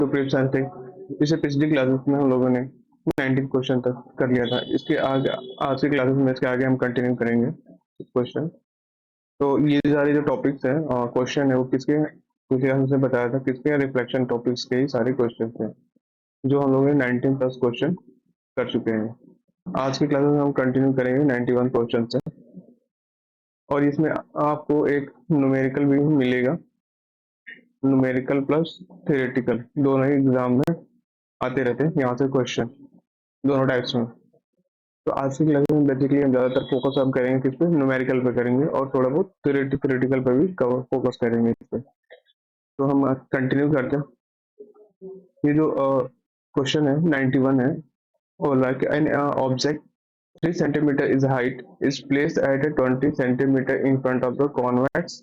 तो previous science थे, इसे पिछली क्लासेस में हम लोगों ने 19 क्वेश्चन तक कर लिया था। इसके आगे आज की क्लासेस में इसके आगे हम कंटिन्यू करेंगे क्वेश्चन। तो ये सारे जो टॉपिक्स हैं क्वेश्चन है वो किसके पिछले क्लासेस में बताया था, किसके रिफ्लेक्शन टॉपिक्स के ही सारे क्वेश्चन थे जो हम लोग 19 प्लस क्वेश्चन कर चुके हैं। आज की क्लासेस में हम कंटिन्यू करेंगे 91 क्वेश्चन से, और इसमें आपको एक न्यूमेरिकल भी मिलेगा। न्यूमेरिकल प्लस थ्योरेटिकल दोनों ही एग्जाम में आते रहते हैं यहाँ से क्वेश्चन, दोनों टाइप्स में। तो आज की क्लास में बेसिकली हम ज्यादातर फोकस अब करेंगे किस पे, न्यूमेरिकल पे करेंगे, और थोड़ा बहुत थ्योरेटिकल पे भी फोकस करेंगे इस पे। तो हम कंटिन्यू करते हैं। ये जो क्वेश्चन है 91 है, और like an object 3 centimeter is height is placed at 20 centimeter in front of the convex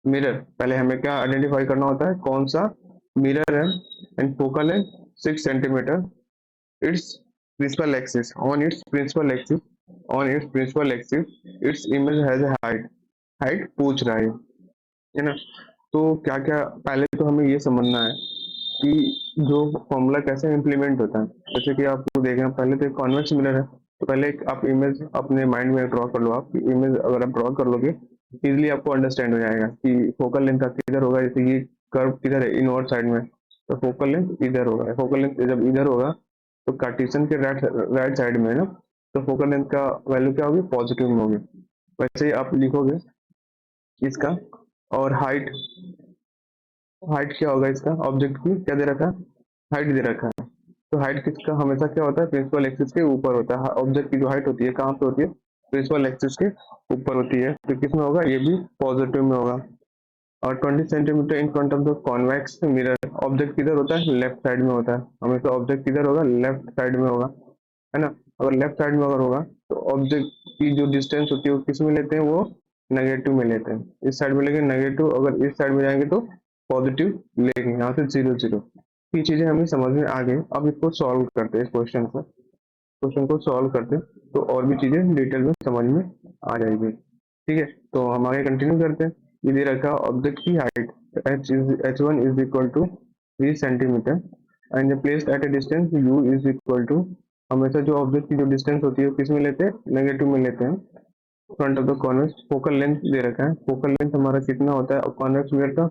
mirror। पहले हमें क्या आइडेंटिफाई करना होता है, कौन सा मिरर है, and focal length 6 centimeter, its principal axis on its principal axis on its principal axis its image has a height पूछ रहा है ना। तो क्या क्या पहले तो हमें ये समझना है कि जो फॉर्मूला कैसे इम्प्लीमेंट होता है। जैसे कि आपको देखना, पहले तो एक कॉन्वेक्स मिरर है, तो पहले एक आप इमेज अपने माइंड में ड्रॉ कर लो। आप इमेज अगर आप ड्रॉ कर लोगे इजिली आपको अंडरस्टैंड हो जाएगा कि फोकल लेंथ का किधर होगा। जैसे ये कर्व किधर है, इनवर्ड साइड में, तो फोकल लेंथ इधर होगा। फोकल लेंथ जब इधर होगा तो कार्टेशियन के राइट साइड में है ना, तो फोकल लेंथ का वैल्यू क्या होगी, पॉजिटिव में होगी। वैसे ही आप लिखोगे इसका। और हाइट, हाइट क्या होगा इसका, ऑब्जेक्ट की क्या दे रखा है, हाइट दे रखा है। तो हाइट किसका हमेशा क्या होता है, प्रिंसिपल एक्सिस के ऊपर होता है। ऑब्जेक्ट की जो हाइट होती है कहाँ पे होती है, प्रिंसिपल एक्सिस के ऊपर होती है। तो किस में होगा, ये भी पॉजिटिव में होगा। और 20 centimetre in front of the convex mirror, object किधर होता है, लेफ्ट साइड में होता है। हमेशा ऑब्जेक्ट किधर होगा, लेफ्ट साइड में होगा, है ना। अगर लेफ्ट साइड में अगर होगा तो ऑब्जेक्ट की जो डिस्टेंस होती है वो किस में लेते हैं, वो नेगेटिव में लेते हैं। इस साइड में लेंगे नेगेटिव, अगर इस साइड में जाएंगे तो पॉजिटिव लेंगे, यहाँ से 0 0। ये चीजें हमें समझ में आ गई। अब इसको सॉल्व करते हैं, इस क्वेश्चन को सॉल्व करते हैं, तो और भी चीजें डिटेल में समझ में आ जाएगी। ठीक है, तो हम आगे कंटिन्यू करते हैं। ये दे रखा ऑब्जेक्ट की height h1 is equal to 3 centimetre and placed at a distance u is equal to, हमेशा जो ऑब्जेक्ट की जो डिस्टेंस होती है किस में लेते हैं, नेगेटिव में लेते हैं। Front of the convex, focal length दे रखा है, फोकल लेंथ हमारा कितना होता है, और कॉन्वेक्स मिरर का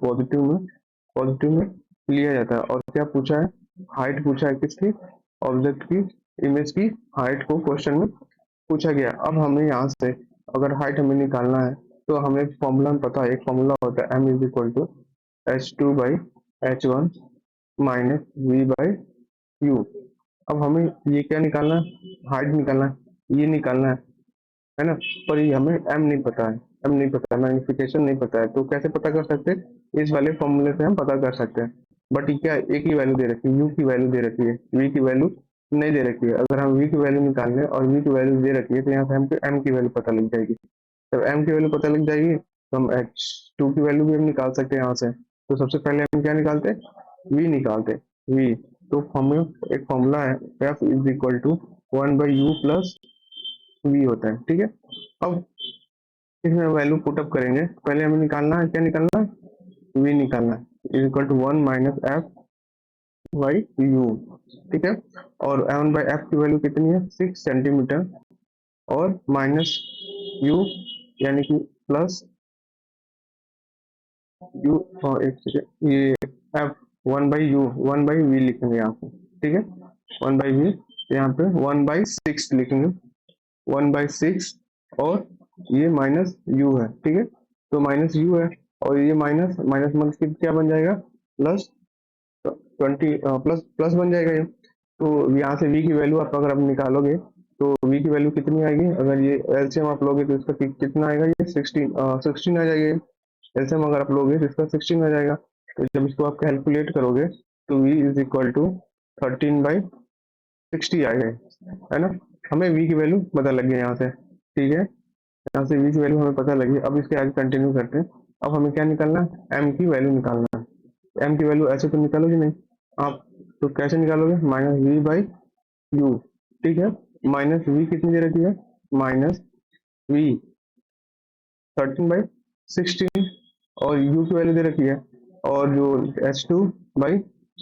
पॉजिटिव में लिया जाता है। और क्या पूछा है, हाइट पूछा है किसकी, ऑब्जेक्ट की, इमेज की हाइट को क्वेश्चन में पूछा गया। अब हमें यहाँ से अगर हाइट हमें निकालना है तो हमें एक फॉर्मूला पता है, एक फॉर्मूला होता है m is equal to h2 by h1 minus v by u। अब हमें ये क्या निकालना है, हाइट निकालना है, ये निकालना है ना। पर ये हमें m नहीं पता है, मैग्निफिकेशन नहीं पता है। तो कैसे पता कर सकते हैं, इस वाले फॉर्मूले से हम पता कर सकते हैं। बट ये क्या, एक ही वैल्यू दे रखी है, u की वैल्यू दे रखी है, v की वैल्यू नहीं दे रखी है। अगर हम v की वैल्यू निकाल लें और v की वैल्यू दे रखी है तो यहाँ से हमको m की वैल्यू पता लग जाएगी। जब m की वैल्यू पता लग जाएगी तो हम h2 की वैल्यू भी हम निकाल सकते हैं यहाँ से। तो सबसे पहले हम क्या निकालते हैं, v निकालते हैं, v। तो हमें एक फॉर्मूला है f is equal to 1 by u plus v होता है। ठीक है, अब इसमें वैल्यू पुटअप करेंगे। पहले हमें निकालना है, क्या निकालना है, v निकालना है, is equal to 1 minus f by u. ठीक है, और m बाई एफ की वैल्यू कितनी है, 6 सेंटीमीटर, और माइनस u यानी कि प्लस यू, एक सेकेंड, ये f 1 by u, 1 by v लिखेंगे यहाँ पे। ठीक है, 1 बाई वी, यहाँ पे 1 बाई 6 लिखेंगे, 1 बाई 6, और ये माइनस यू है। ठीक है, तो माइनस यू है, और ये माइनस माइनस माइनस क्या बन जाएगा, प्लस 20, प्लस प्लस बन जाएगा ये। तो यहाँ से v की वैल्यू आप अगर आप निकालोगे तो v की वैल्यू कितनी आएगी, अगर ये एलसीएम आप लोगे तो इसका कितना आएगा, ये 16 आ जाएगा। एलसीएम अगर आप लोगे तो इसका 16 आ जाएगा। तो जब इसको आप कैलकुलेट करोगे तो v is equal to 13 by 60 आएगा, है ना। हमें v की वैल्यू पता लग गई यहाँ से। ठीक है, यहाँ से v की वैल्यू हमें पता लगी। अब इसके आगे कंटिन्यू करते हैं। अब हमें क्या निकालना है, m की वैल्यू निकालना है। m की वैल्यू ऐसे तो निकालोगे नहीं आप, तो कैसे निकालोगे, माइनस वी बाई यू। ठीक है, माइनस वी कितनी दे रखी है, माइनस वी 13/16, और u की वैल्यू दे रखी है, और जो h2 बाई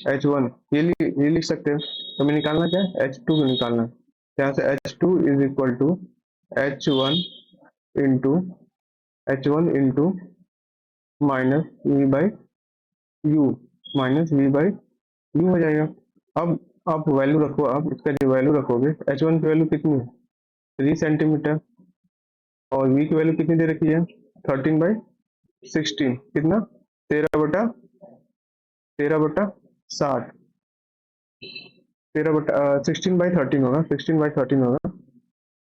H1 ये लिख सकते हैं। तो हमें निकालना क्या है, H2 को निकालना है। यहाँ से H2 is equal to H1 into H1 into minus v by u, minus v by u हो जाएगा। अब आप वैल्यू रखो, आप इसका जो वैल्यू रखोगे, H1 की वैल्यू कितनी है, 3 सेंटीमीटर, और वी की वैल्यू कितनी दे रखी है, 13/16, कितना, 13/60, 16/13 होगा, 16/13 होगा,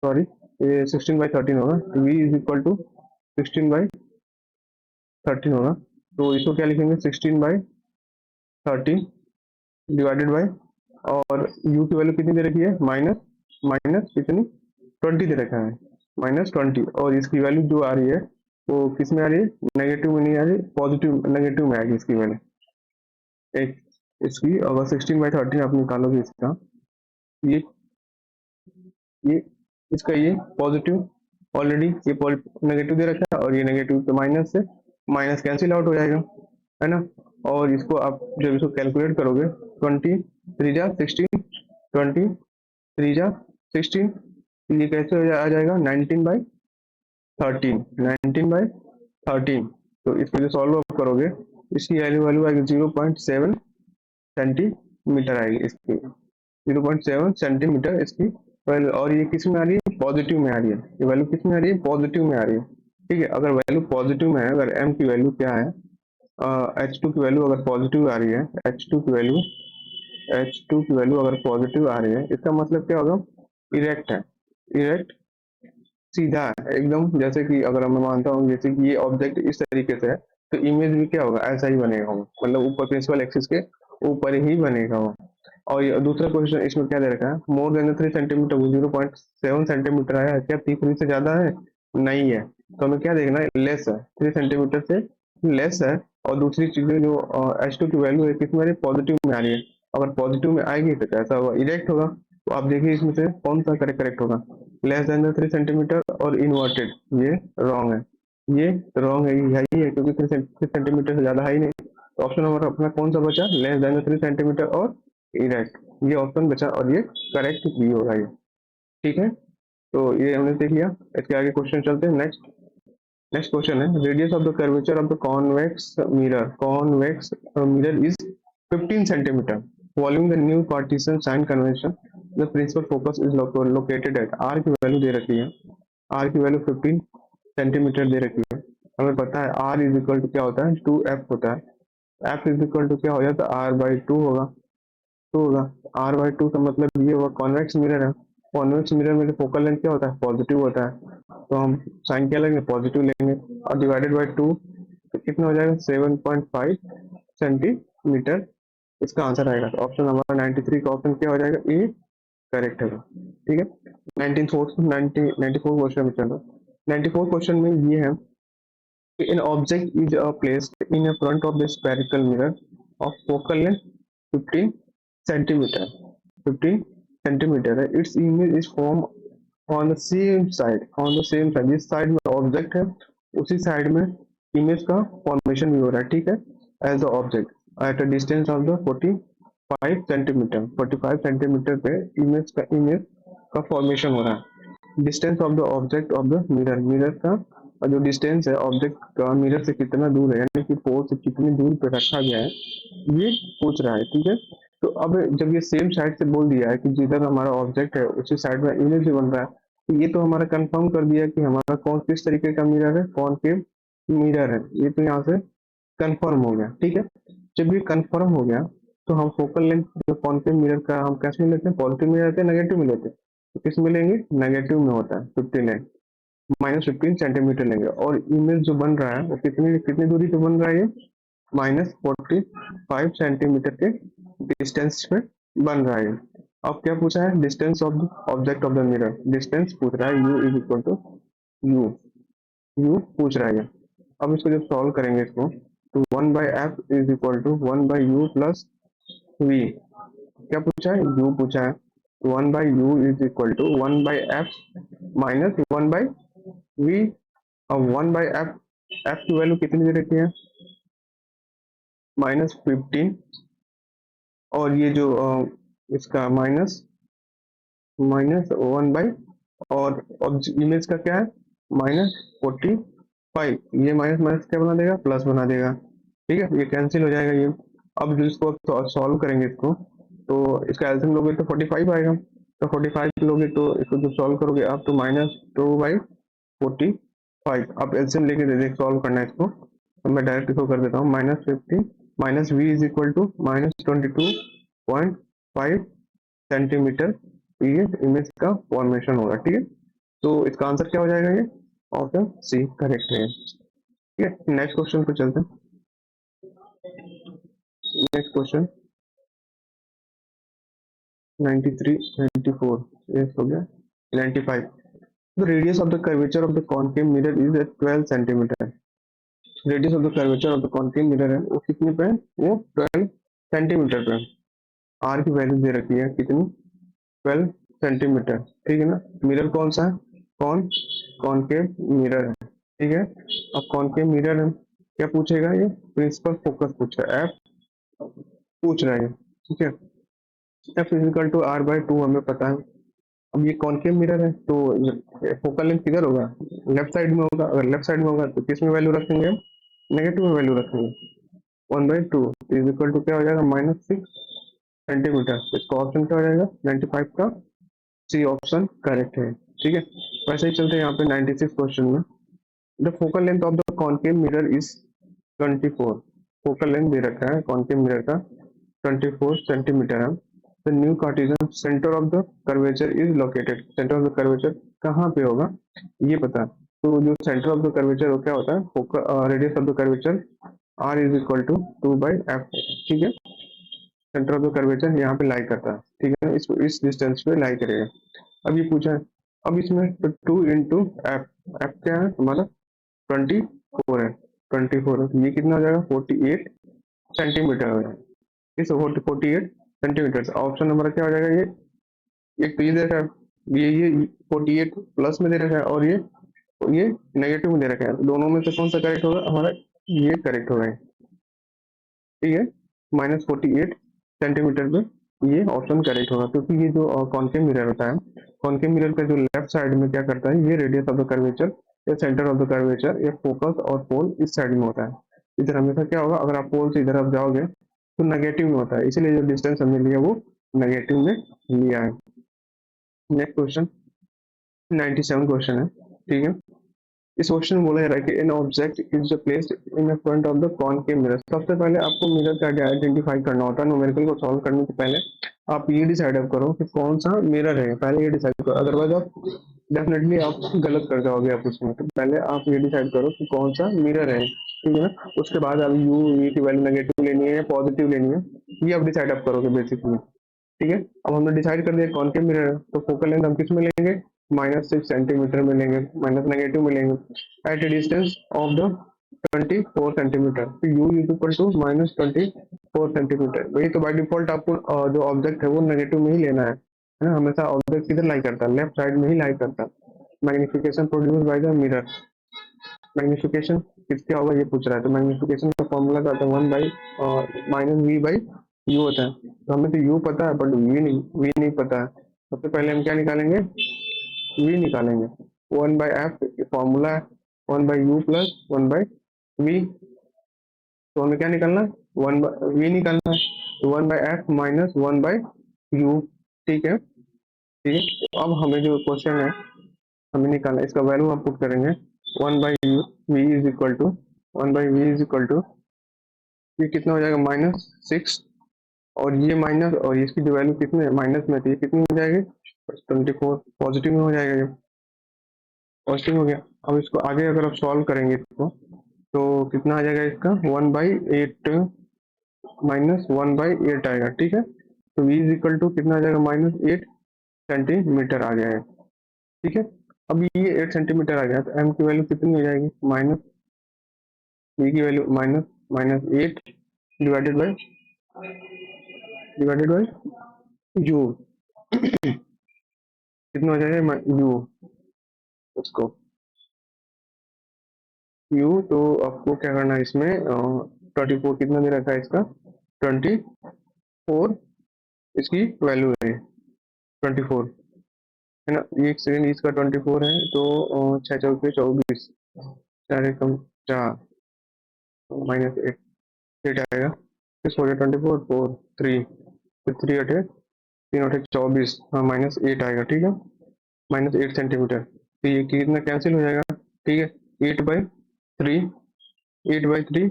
सॉरी, ये 16/13 होगा। वी इज इक्वल टू 16/13 होगा। तो इसको क्या लिखेंगे, 16/13 डिवाइडेड बाय, और u की वैल्यू कितनी दे रखी है, माइनस, माइनस कितनी, 20 दे रखा है, -20, और इसकी वैल्यू जो आ रही है वो किस में आ रही है, नेगेटिव में नहीं आ रही, पॉजिटिव नेगेटिव में आएगी इसकी वैल्यू। एक इसकी अगर 16/13 आप निकालोगे इसका, ये इसका ये पॉजिटिव, ऑलरेडी ये नेगेटिव दे रखा है, और ये नेगेटिव, तो माइनस से माइनस कैंसिल आउट हो जाएगा, है ना। और इसको आप जब इसको कैलकुलेट करोगे, 20 3 जा 16, 20 3 जा 16, ये कैसे आ जाएगा, 19/13, तो इसको जो सॉल्व अप करोगे, इसकी वैल्यू वैल्यू आएगी 0.7 सेंटीमीटर आएगी इसकी, 0.7 सेंटीमीटर इसकी वैल्यू। और ये किस में आ रही है, पॉजिटिव में आ रही है, ये वैल्यू किस में आ रही है, पॉजिटिव में आ रही है। ठीक है, अगर वैल्यू पॉजिटिव में है, अगर m की वैल्यू क्या है, H2 की वैल्यू अगर पॉजिटिव आ रही है, H2 की वैल्यू अगर पॉजिटिव आ रही है, इसका मतलब क्या होगा, इरेक्ट है, इरेक्ट, सीधा है एकदम। जैसे कि अगर मैं मानता हूँ जैसे कि ये ऑब्जेक्ट इस तरीके से है, तो इमेज भी क्या होगा, ऐसा ही बनेगा वो, मतलब ऊपर प्रिंसिपल एक्सिस के ऊपर ही बनेगा वो। और ये दूसरा क्वेश्चन इसमें क्या दे रखा है, मोर देन 3 सेंटीमीटर, वो 0.7 सेंटीमीटर आया है क्या, 3 से ज्यादा है, नहीं है, तो हमें क्या देखना है, लेस है, 3 सेंटीमीटर से लेस है। और दूसरी चीजें जो H2 की वैल्यू है किस में आ रही है, पॉजिटिव में आ रही है। अगर पॉजिटिव में आएगी तो कैसा होगा, इरेक्ट होगा। तो आप देखिए इसमें से कौन सा करेक्ट होगा, लेस देन 3 सेंटीमीटर और इन्वर्टेड, ये रॉन्ग है, ये रॉन्ग है, यही है, क्योंकि 3 सेंटीमीटर से ज्यादा है ही नहीं। तो ऑप्शन हमारा अपना कौन सा बचा, लेस देन 3 सेंटीमीटर और इरेक्ट, ये ऑप्शन बचा, और ये करेक्ट भी होगा ये। ठीक है, तो ये हमने देख लिया। इसके आगे क्वेश्चन चलते हैं। नेक्स्ट नेक्स्ट क्वेश्चन है, radius of the curvature of the convex mirror is 15 centimetre, following the new partition sign convention, the principal focus is located at, r की वैल्यू दे रखी है, आर की वैल्यू 15 सेंटीमीटर दे रखी है। हमें पता है आर इज इक्वल टू क्या होता है, 2f होता है, एफ इज इक्वल टू क्या हो जाता है, r/2 होगा, 2 होगा, r/2 का मतलब ये होगा, कॉन्वेक्स मिरर है, कॉन्वेक्स मिरर में फोकल लेंथ क्या होता है, पॉजिटिव होता है, तो हम साइन क्या लेंगे, पॉजिटिव लेंगे, और डिवाइडेड बाई 2, तो कितना हो जाएगा, 7.5 सेंटीमीटर इसका आंसर आएगा। तो ऑप्शन हमारा 93 का ऑप्शन क्या हो जाएगा, ए करेक्ट होगा। ठीक है, 94 क्वेश्चन में चलो। 94 क्वेश्चन में ये है, an object is placed in a front of the spherical mirror of focal length 15 centimeter, 15 centimeter है, its image is formed on the same side, जिस साइड में ऑब्जेक्ट है उसी साइड में इमेज का फॉर्मेशन भी हो रहा है। ठीक है, as the object at a distance of the 45 centimetre, 45 centimetre पे इमेज का फॉर्मेशन हो रहा है। Distance of the object of the mirror, mirror का जो डिस्टेंस है ऑब्जेक्ट का मिरर से कितना दूर है, यानी कि पोल से कितनी दूर पे रखा गया है, ये पूछ रहा है। ठीक है, तो अब जब ये सेम साइड से बोल दिया है कि जिधर हमारा ऑब्जेक्ट है उसी साइड में इमेज भी बन रहा है, तो ये तो हमारा कंफर्म कर दिया कि हमारा कौन किस तरीके का मिरर है, कॉनकेव मिरर है, ये तो यहाँ से कंफर्म हो गया। ठीक है, जब ये कंफर्म हो गया, तो हम फोकल लेंथ जो कॉनकेव मिरर का हम कैसे में लेते हैं, पॉजिटिव में लेते हैं, नेगेटिव में लेते हैं, तो किस में लेंगे, नेगेटिव में होता है, 15 है, -15 सेंटीमीटर लेंगे। और इमेज जो बन रहा है वो कितनी कितनी दूरी पे बन रहा है, ये -45 सेंटीमीटर के डिस्टेंस पे बन रहा है। अब क्या पूछा है, distance of the object of the mirror, distance पूछ रहा है, u is equal to u, u पूछ रहा है। अब इसको जब सॉल्व करेंगे इसको, तो 1/f is equal to 1/u plus v, क्या पूछा है, u पूछा है, 1/u is equal to 1/f minus 1/v। अब 1/f, f की वैल्यू कितनी दे रखी है, -15, और ये जो इसका माइनस 1 बाई, और इमेज का क्या है -45, ये माइनस माइनस क्या बना देगा, प्लस बना देगा। ठीक है, ये कैंसिल हो जाएगा ये। अब जो इसको सॉल्व करेंगे इसको, तो इसका एल्सियम लोगे तो 45 आएगा। तो 45 लोगे तो इसको जब सॉल्व करोगे आप, तो -2/45। आप एल्सियम लेके दे दे, सॉल्व करना है इसको, तो मैं डायरेक्ट इसको कर देता हूँ -15 minus v is equal to -22.5 centimetre. ये इमेज का फॉर्मेशन होगा। ठीक है, तो इसका आंसर क्या हो जाएगा, ये ऑप्शन सी करेक्ट है। ठीक है, नेक्स्ट क्वेश्चन पे चलते हैं। नेक्स्ट क्वेश्चन 93, 94, ये हो गया 95। The radius of the curvature of the concave mirror is at 12 centimetre. Radius of the curvature of the concave mirror है, वो कितने पे है, वो 12 सेंटीमीटर पे है। आर की वैल्यू दे रखी है कितनी, 12 सेंटीमीटर। ठीक है ना, मिरर कौन सा है, कॉनकेव मिरर है। ठीक है, अब कॉनकेव मिरर है, क्या पूछेगा ये, प्रिंसिपल फोकस पूछा है, एफ पूछ रहा है। ठीक है, एफ इजिकल टू R/2 हमें पता है। अब ये कॉनकेव मिरर है, तो फोकल लेंथ किधर होगा, लेफ्ट साइड में होगा। अगर लेफ्ट साइड में होगा तो किस में वैल्यू रखेंगे, नेगेटिव में वैल्यू रखेंगे। 1/2 इज इक्वल टू क्या हो जाएगा, -6 सेंटीमीटर। इसका ऑप्शन क्या हो जाएगा, 95 का सी ऑप्शन करेक्ट है। ठीक है, वैसे ही चलते हैं यहाँ पे 96 क्वेश्चन में। The focal length of the concave mirror is 24। Focal length दे रखा है कॉनकेव मिरर का 24 सेंटीमीटर है। The new Cartesian centre of the curvature is located. Centre of the curvature कहाँ पे होगा, ये पता है। तो जो सेंटर ऑफ द कर्वेचर वो क्या होता है, radius of the curvature R is equal to 2/f। ठीक है, सेंटर ऑफ द कर्वेचर यहाँ पे लाई करता है। ठीक है, इस डिस्टेंस पे लाई करेगा। अब ये पूछा है, अब इसमें तो 2 इंटू एफ, एफ क्या है हमारा 24 है, 24 है, तो ये कितना हो जाएगा 48 सेंटीमीटर हो जाएगा। इस 48 सेंटीमीटर। ऑप्शन नंबर क्या हो जाएगा, ये एक तो ये दे रखा है, ये 48 प्लस में दे रखा है, और ये नेगेटिव में दे रखा है। दोनों में से कौन सा करेक्ट होगा हमारा, ये करेक्ट होगा। ठीक है, -48 सेंटीमीटर पे ये ऑप्शन करेक्ट होगा, क्योंकि ये जो कॉन्केव मिरर होता है, कॉन्केव मिरर का जो लेफ्ट साइड में क्या करता है, ये रेडियस ऑफ द कर्वेचर या सेंटर ऑफ द कर्वेचर या फोकस और पोल इस साइड में होता है। इधर हमेशा क्या होगा, अगर आप पोल से इधर आप जाओगे तो नेगेटिव में होता है, इसलिए जो डिस्टेंस हमने लिया वो नेगेटिव में लिया है। नेक्स्ट क्वेश्चन 97 क्वेश्चन है। ठीक है, इस क्वेश्चन में बोला जा रहा है कि an object is placed in front of the concave mirror. सबसे पहले आपको मिरर का आइडेंटिफाई करना होता है। न्यूमेरिकल को सॉल्व करने से पहले आप ये डिसाइड करो कि कौन सा मिरर है, पहले ये डिसाइड करो, अदरवाइज आप डेफिनेटली आप गलत कर जाओगे आप उसमें। तो पहले आप ये डिसाइड करो कि कौन सा मिरर है। ठीक है ना, उसके बाद आप यू वी की वैल्यू नेगेटिव लेनी है या पॉजिटिव लेनी है, ये आप डिसाइड आप करोगे बेसिकली। ठीक है, अब हमने डिसाइड कर दिया कॉनकेव मिरर है, तो फोकल लेंथ हम किस में लेंगे, -6 सेंटीमीटर में लेंगे, माइनस नेगेटिव में लेंगे, at a distance of the 24 centimetre. तो u is equal to -24 centimetre. वही तो बाय डिफॉल्ट आपको जो ऑब्जेक्ट है वो नेगेटिव में ही लेना है ना, हमेशा ऑब्जेक्ट किधर लाई करता है, लेफ्ट साइड में ही लाई करता है। Magnification produce by the mirror, magnification किसका होगा ये पूछ रहा है, तो मैग्निफिकेशन का फॉर्मूला क्या होता है, -v/u होता है। तो हमें तो u पता है बट v नहीं पता है। सबसे पहले हम क्या निकालेंगे, v निकालेंगे। 1/f फॉर्मूला है 1/u प्लस 1/v। तो हमें क्या निकालना है, v निकालना है, तो 1/f माइनस 1/u। ठीक है, ठीक है, तो अब हमें जो क्वेश्चन है हमें निकालना है, इसका वैल्यू हम पुट करेंगे 1/u, v is equal to 1/v is equal to, ये कितना हो जाएगा -6, और ये माइनस, और इसकी जो वैल्यू कितनी है माइनस में, तो ये कितनी हो जाएगी 24, पॉजिटिव में हो जाएगा, ये पॉजिटिव हो गया। अब इसको आगे अगर आप सॉल्व करेंगे इसको, तो कितना आ जाएगा इसका 1/8 -1/8 आएगा। ठीक है, तो v इज इक्वल टू कितना आ जाएगा -8 सेंटीमीटर आ जाएगा। ठीक है, अब ये 8 सेंटीमीटर आ गया, तो m की वैल्यू कितनी हो जाएगी, माइनस v की वैल्यू -8 डिवाइडेड बाय u। कितना हो जाएगा u, उसको u, तो आपको क्या करना है इसमें 24 कितना दे रखा है इसका 24 4 इसकी वैल्यू है 24 है ना। ये सेकेंड इसका 24 है, तो 6 × 4 = 24, 4 × 4 -8 8 आएगा। किस हो गया 24 4 3 फिर 3 8 3 8 24, हाँ -8 आएगा, ठीक है, -8 सेंटीमीटर। तो ये कितना कैंसिल हो जाएगा, ठीक है, 8/3 8/3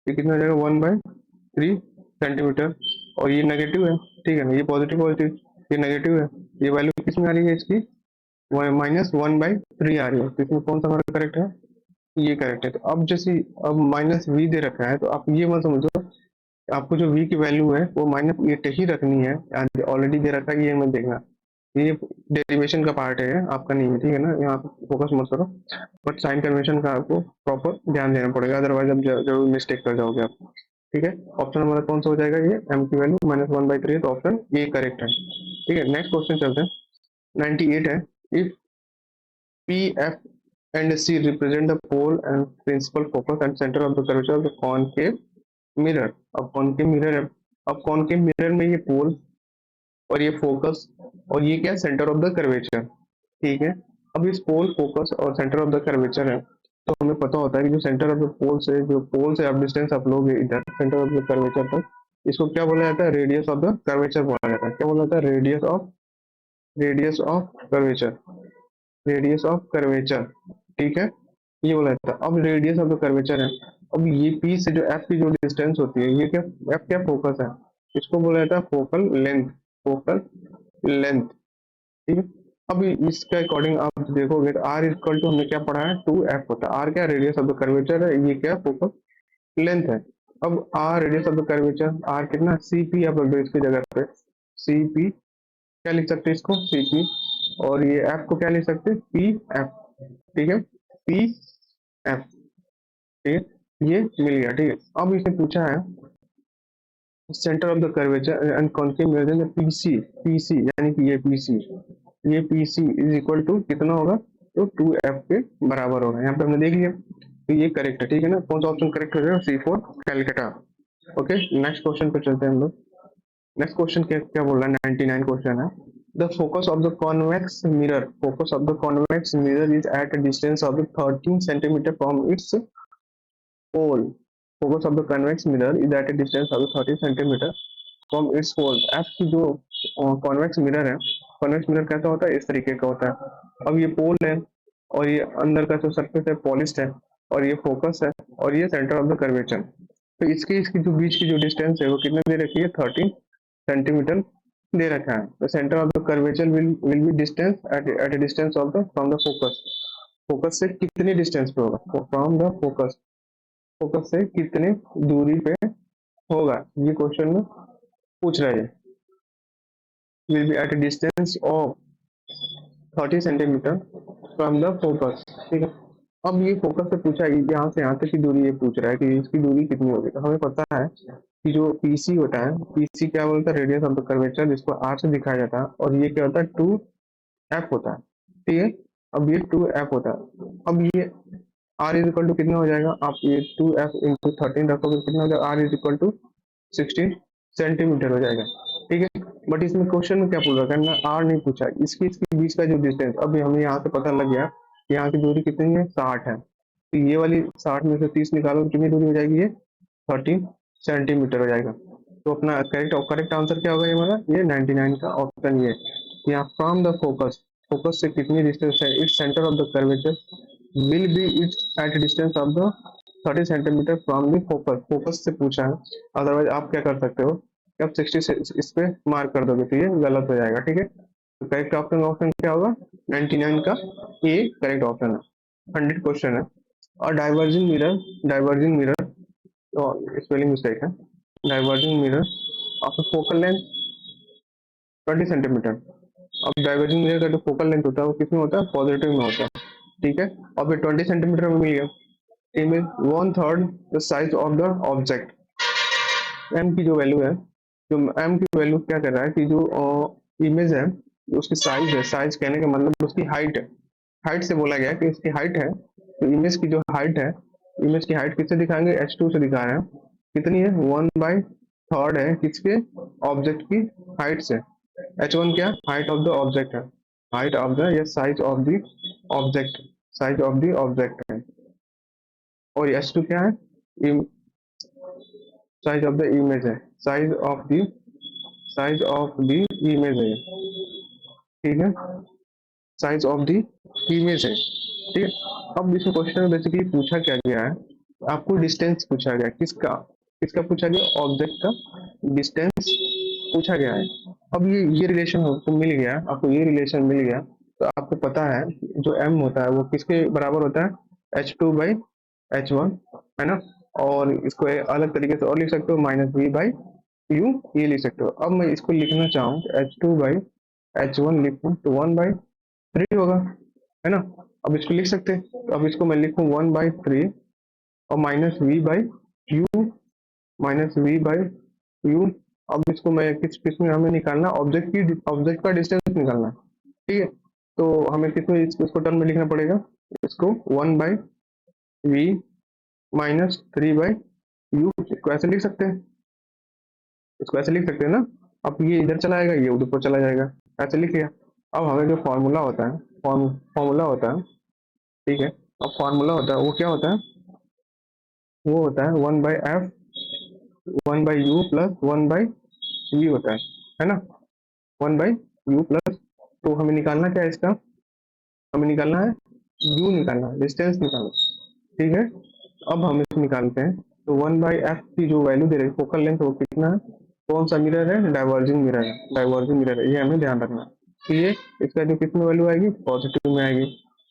ये कितना हो जाएगा 1/3 सेंटीमीटर। और ये नेगेटिव है, ठीक है ना, ये पॉजिटिव पॉजिटिव, ये नेगेटिव है। ये वैल्यू किस में आ रही है इसकी, -1/3 आ रही है। तो इसमें कौन सा हमारा करेक्ट है, ये करेक्ट है। तो अब जैसे अब -v दे रखा है, तो आप ये मत समझो आपको जो v की वैल्यू है वो -8 ही रखनी है, ऑलरेडी दे रखा है, ये मत देखना, ये डेरिवेशन का पार्ट है, आपका नहीं है, ठीक है ना, यहाँ पे फोकस मत करो। बट साइन कन्वेंशन का आपको प्रॉपर ध्यान देना पड़ेगा, अदरवाइज आप जरूर मिस्टेक कर जाओगे आप, ठीक है। ऑप्शन हमारा कौन सा हो जाएगा, ये m की वैल्यू -1/3 है, तो ऑप्शन ए करेक्ट है, ठीक है। नेक्स्ट क्वेश्चन चलते हैं, 98 है। If P, F and C represent the pole and principal focus and center of the curvature of the concave mirror। अब कॉनकेव मिरर है, अब कॉनकेव मिरर में ये पोल और ये फोकस और ये क्या सेंटर ऑफ द कर्वेचर, ठीक है। अब इस पोल फोकस और सेंटर ऑफ द कर्वेचर है, तो हमें पता होता है कि जो सेंटर ऑफ द पोल से आप डिस्टेंस आप लोगे इधर सेंटर ऑफ द कर्वेचर तक, इसको क्या बोला जाता है, रेडियस ऑफ द कर्वेचर बोला जाता है। क्या बोला जाता है, रेडियस ऑफ कर्वेचर, ठीक है, ये बोला जाता है। अब रेडियस ऑफ द कर्वेचर है, अब ये पी से जो एफ की जो डिस्टेंस होती है, ये क्या एफ क्या फोकस है, इसको बोला जाता है फोकल लेंथ, ठीक है। अब इसके अकॉर्डिंग आप देखोगे तो आर इक्वल टू हमने क्या पढ़ा है 2f होता है। आर क्या रेडियस ऑफ द कर्वेचर है, ये क्या फोकल लेंथ है। अब r radius of the curvature, r कितना सी पी आप रख दो इसकी जगह पे, सी पी क्या लिख सकते हैं इसको सी पी, और ये एफ को क्या लिख सकते हैं पी एफ, ठीक है, पी एफ, ठीक है, ये मिल गया, ठीक है। अब इसने पूछा है centre of the curvature and concave mirror PC, PC यानी कि ये पीसी इज इक्वल टू कितना होगा, तो 2f के बराबर होगा। यहाँ पे हमने देख लिया, तो ये करेक्ट है, ठीक है ना। कौन सा ऑप्शन करेक्ट हो जाएगा, C4 Calcutta. Okay, next question पे चलते हैं हम लोग। नेक्स्ट क्वेश्चन क्या क्या बोल रहा है, 99 क्वेश्चन है। The focus of the convex mirror is at a distance of 13 centimetre from its pole. Focus of the convex mirror is at a distance of 13 centimetre from its pole. F की जो convex mirror है, convex mirror कैसा होता है, इस तरीके का होता है। अब ये पोल है और ये अंदर का जो सरफेस है पॉलिश्ड है, और ये फोकस है और ये सेंटर ऑफ द कर्वेचर। तो इसकी जो बीच की जो डिस्टेंस है वो कितने दे रखी है, 13 सेंटीमीटर दे रखा है। तो centre of the curvature will be distance at a distance of the from the focus. Focus से कितने डिस्टेंस पे होगा, फ्रॉम द फोकस से कितने दूरी पे होगा, ये क्वेश्चन में पूछ रहा है। Will be at a distance of 30 centimetre from the focus, ठीक है। अब ये फोकस से पूछा है, यहाँ से यहाँ तक की दूरी ये पूछ रहा है कि इसकी दूरी कितनी होगी। तो हमें पता है कि जो पीसी होता है, पीसी क्या बोलता है, रेडियस ऑफ द कर्वेचर, जिसको आर से दिखाया जाता है, और ये क्या होता है 2f होता है, ठीक है। अब ये 2f होता है। अब ये r इज इक्वल टू कितना हो जाएगा, आप ये 2f इंटू 13 रखोगे कितना हो जाएगा, r is equal to 16 centimetre हो जाएगा, ठीक है। बट इसमें क्वेश्चन में क्या पूछ रखा है ना, आर नहीं पूछा, इसके बीच का जो डिस्टेंस, अभी हमें यहाँ से पता लग गया कि यहाँ की दूरी कितनी है, 60 है। तो ये वाली 60 में से 30 निकालो, कितनी दूरी हो जाएगी, ये 13 सेंटीमीटर हो जाएगा। तो अपना करेक्ट आंसर क्या होगा ये हमारा, ये 99 का ऑप्शन ये। यहाँ फ्रॉम द फोकस से कितनी डिस्टेंस है, its centre of the curvature will B it's eight distance of the 30 centimetre from the focus से पूछा है। अदरवाइज आप क्या कर सकते हो, आप 60 से इस पे मार्क कर दोगे, तो ये गलत हो जाएगा, ठीक है। तो करेक्ट ऑप्शन क्या होगा, 99 का ए करेक्ट ऑप्शन है। 100 क्वेश्चन है। और डाइवर्जिंग मिरर तो स्पेलिंग मिस्टेक है, diverging mirror of focal length 20 centimetre. अब डाइवर्जिंग मिरर का जो फोकल लेंथ होता है वो किसमें होता है, पॉजिटिव में होता है, ठीक है। अब ये 20 सेंटीमीटर में मिल गया, image 1/3 the size of the object. M की जो वैल्यू है, जो एम की वैल्यू क्या कर रहा है कि जो इमेज है उसकी साइज है, साइज कहने का मतलब उसकी हाइट है, हाइट से बोला गया कि इसकी हाइट है। तो इमेज की जो हाइट है, इमेज की हाइट किससे दिखाएंगे, h2 से दिखा रहे हैं, कितनी है 1/3 थर्ड है किसके, ऑब्जेक्ट की हाइट से। h1 क्या, हाइट ऑफ द ऑब्जेक्ट है, हाइट ऑफ द या size of the object, size of the object है। और h2 क्या है, साइज ऑफ द इमेज है, साइज ऑफ द इमेज है, ठीक है, साइज ऑफ द इमेज है, ठीक है। अब इस क्वेश्चन में बेसिकली पूछा क्या गया है, आपको डिस्टेंस पूछा गया, किसका, किसका पूछा गया, ऑब्जेक्ट का डिस्टेंस पूछा गया है। अब ये रिलेशन आपको मिल गया, आपको ये रिलेशन मिल गया, तो आपको पता है जो m होता है वो किसके बराबर होता है, h2/h1, है ना। और इसको अलग तरीके से और लिख सकते हो, -v/u, ये लिख सकते हो। अब मैं इसको लिखना चाहूँ h2/h1 लिखूँ तो 1/3 होगा, है ना। अब इसको लिख सकते हैं, तो अब इसको मैं लिखूँ 1/3 और -v/u, -v/u। अब इसको मैं किस किस में हमें निकालना, ऑब्जेक्ट का डिस्टेंस निकालना है, ठीक है। तो हमें किस में इसको टर्म में लिखना पड़ेगा, इसको 1/v -3/u, इसको ऐसे लिख सकते हैं, इसको ऐसे लिख सकते हैं ना। अब ये इधर चला जाएगा, ये उधर पर चला जाएगा, ऐसे लिख लिया। अब हमें जो फॉर्मूला होता है, फॉर्मूला होता है, ठीक है। अब फॉर्मूला होता है वो क्या होता है, वो होता है 1/f 1/u प्लस 1/v होता है ना, 1/u प्लस। तो हमें निकालना क्या है इसका, हमें निकालना है u, निकालना है डिस्टेंस निकालना, ठीक है। अब हम इसको निकालते हैं, तो 1/f की जो वैल्यू दे रही है फोकल लेंथ, वो कितना है, कौन सा मिरर है, डाइवर्जिंग मिरर है, डाइवर्जिंग मिरर है, ये हमें ध्यान रखना है। तो ये इसका जो कितनी वैल्यू आएगी, पॉजिटिव में आएगी।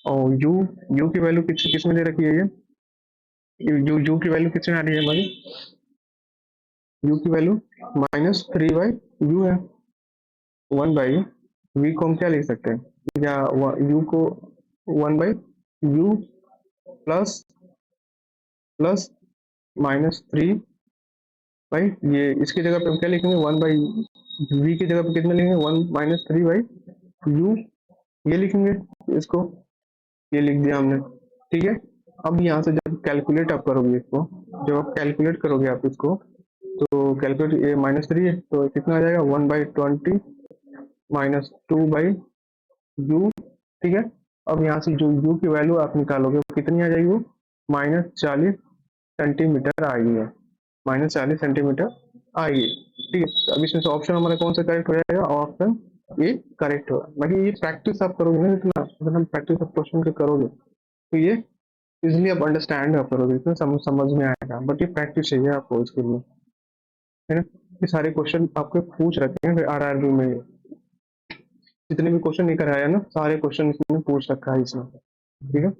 और u की वैल्यू किस में दे रखी है, ये u की वैल्यू कितने आ रही है हमारी, u की वैल्यू -3/u है। 1/v को हम क्या लिख सकते हैं, या u को 1/u प्लस प्लस -3 ये, इसकी जगह पे हम क्या लिखेंगे, 1/v की जगह पे कितना लिखेंगे, 1 -3/u, ये लिखेंगे इसको, ये लिख दिया हमने, ठीक है। अब यहाँ से जब कैलकुलेट आप करोगे इसको, जब आप कैलकुलेट करोगे आप इसको, तो कैलकुलेट, ये -3 है तो कितना आ जाएगा, 1/20 -2/u, ठीक है। अब यहाँ से जो u की वैल्यू आप निकालोगे वो कितनी आ जाएगी, वो -40 सेंटीमीटर आएगी है, -40 सेंटीमीटर आएगी, ठीक है। तो अब इसमें से ऑप्शन हमारा कौन सा करेक्ट हो जाएगा, ऑप्शन ए करेक्ट होगा। बाकी ये प्रैक्टिस आप करोगे ना, इतना अगर हम प्रैक्टिस ऑफ क्वेश्चन के करोगे तो ये इजिली आप अंडरस्टैंड आप करोगे, इतना समझ में आएगा। बट ये प्रैक्टिस चाहिए आपको इसके लिए, है ना। ये सारे क्वेश्चन आपके पूछ रखे हैं आरआरबी में, जितने भी क्वेश्चन लेकर आया ना, सारे क्वेश्चन इसमें पूछ रखा है इसमें, ठीक है।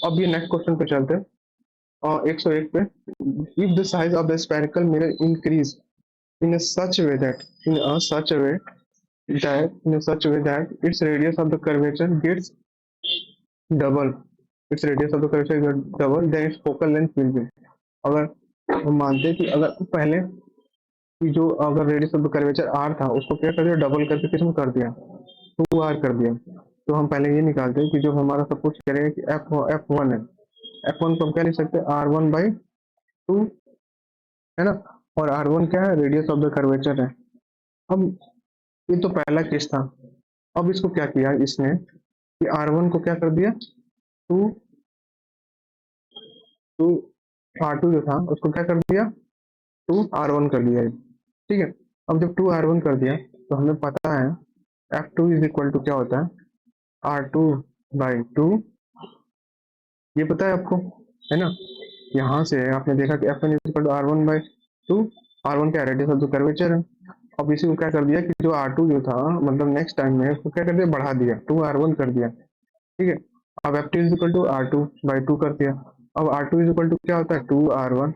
अब ये नेक्स्ट क्वेश्चन पे चलते हैं, और 101 पे, if the size of the spherical mirror increase in a such way that in a such a way in a such a way that its radius of the curvature gets double, its radius of the curvature gets double, then its focal length will be। अगर हम मानते हैं कि अगर पहले कि जो अगर radius of the curvature r था, उसको क्या कर दिया, डबल करके किसमें कर दिया, 2r कर दिया। तो हम पहले ये निकालते हैं कि जो हमारा सपोज करेगा कि f1 है, f1 को हम क्या लिख सकते हैं, r1/2, है ना। और r1 क्या है, रेडियस ऑफ द कर्वेचर है। अब ये तो पहला केस था। अब इसको क्या किया इसने, कि R1 को क्या कर दिया, टू टू R2 जो था उसको क्या कर दिया, 2r1 कर दिया है, ठीक है। अब जब 2r1 कर दिया तो हमें पता है F2 इज इक्वल टू क्या होता है, R2/2, ये पता है आपको, है ना। यहाँ से आपने देखा कि F1 is equal to R1/2, R1 क्या रेडियस ऑफ द कर्वेचर है। अब इसी को क्या कर दिया कि जो R2 जो था, मतलब नेक्स्ट टाइम में उसको क्या कर दिया, बढ़ा दिया, 2r1 कर दिया, ठीक है। अब F2 is equal to R2/2 कर दिया। अब R2 इज इक्वल टू क्या होता है, 2r1,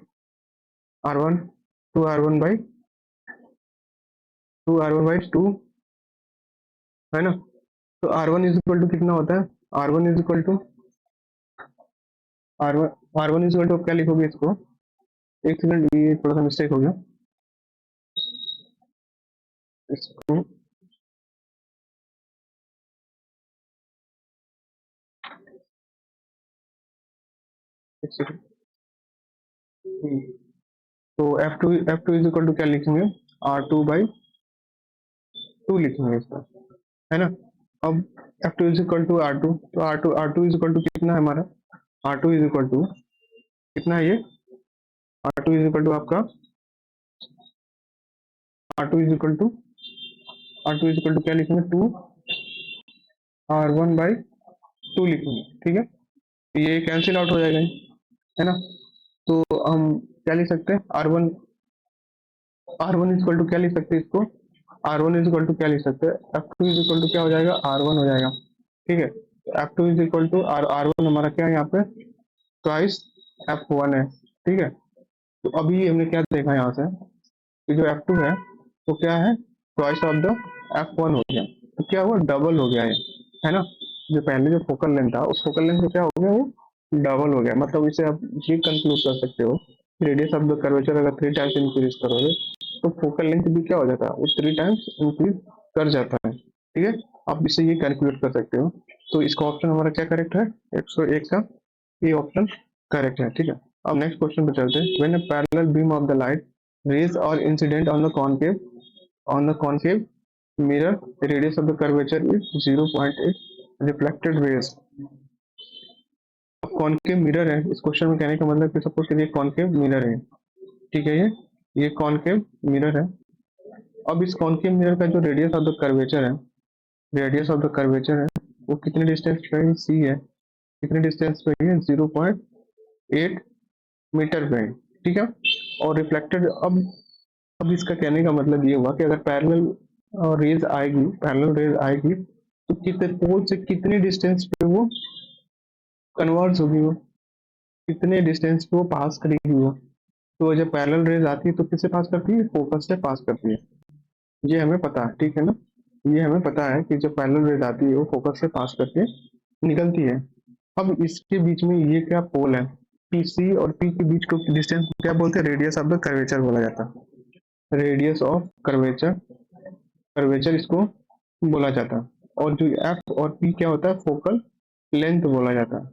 2r1/2, है ना। तो R1 इज इक्वल टू कितना होता है, R1 is equal to R1 is equal to क्या लिखोगे इसको, एक सेकंड, ये थोड़ा सा मिस्टेक हो गया, इसको एक सेकंड, तो F2 इज इक्वल टू क्या लिखेंगे, R2/2 लिखेंगे इसका, है ना। अब F2 is equal to R2, तो R2 इज इक्वल टू कितना है हमारा, R2 इज इक्वल टू कितना है ये, R2 इज इक्वल टू आपका R2 is equal to R2 is equal to क्या लिखेंगे, 2R1/2 लिखेंगे, ठीक है। ये कैंसिल आउट हो जाएगा, है ना। तो हम क्या लिख सकते हैं, r one is equal to क्या लिख सकते हैं इसको, R1 इज इक्वल टू क्या लिख सकते हैं, F2 इज इक्वल टू क्या हो जाएगा, R1 हो जाएगा, ठीक है। F2 is equal to R1 हमारा क्या है यहाँ पे, ट्वाइस F1 है, ठीक है। तो अभी हमने क्या देखा यहाँ से कि जो F2 है तो क्या है, ट्वाइस ऑफ द F1 हो गया, तो क्या हुआ, डबल हो गया है ना। जो पहले जो फोकल लेंथ था उस फोकल लेंथ को क्या हो गया, वो डबल हो गया। मतलब इसे आप ये कंक्लूड कर सकते हो, रेडियस ऑफ द कर्वेचर अगर 3 टाइम्स इंक्रीज करोगे तो फोकल लेंथ भी क्या हो जाता है, वो 3 टाइम्स इंक्रीज कर जाता है, ठीक है। आप इसे ये कैलकुलेट कर सकते हो। तो इसका ऑप्शन हमारा क्या करेक्ट है, 101 का ये ऑप्शन करेक्ट है, ठीक है। अब नेक्स्ट क्वेश्चन पे चलते हैं। When a parallel beam of the light rays or incident on the concave mirror, the radius of the curvature is 0.8 reflected rays। अब कॉनकेव मिरर है, इस क्वेश्चन में कहने का मतलब कि सपोज करिए कॉनकेव मिरर है, ठीक है। ये कॉनकेव मिरर है। अब इस कॉनकेव मिरर का जो रेडियस ऑफ द कर्वेचर है, रेडियस ऑफ द कर्वेचर है वो कितने डिस्टेंस पे है, सी है, कितने डिस्टेंस पे है, 0.8 मीटर पे है, ठीक है। और रिफ्लेक्टेड, अब इसका कहने का मतलब ये हुआ कि अगर पैरेलल रेज आएगी तो कितने पोल से कितने डिस्टेंस पे वो कन्वर्स होगी, वो कितने डिस्टेंस पे वो पास करेगी वो। तो जब पैरेलल रेज आती है तो किससे पास करती है, फोकस से पास करती है, ये हमें पता है, ठीक है ना। ये हमें पता है कि जब पैरेलल रेज आती है वो फोकस से पास करके निकलती है। अब इसके बीच में ये क्या पोल है, पी सी और पी के बीच को डिस्टेंस क्या बोलते हैं, रेडियस ऑफ द कर्वेचर बोला जाता है, रेडियस ऑफ कर्वेचर, कर्वेचर इसको बोला जाता है। और जो एफ और पी क्या होता है, फोकल लेंथ बोला जाता है।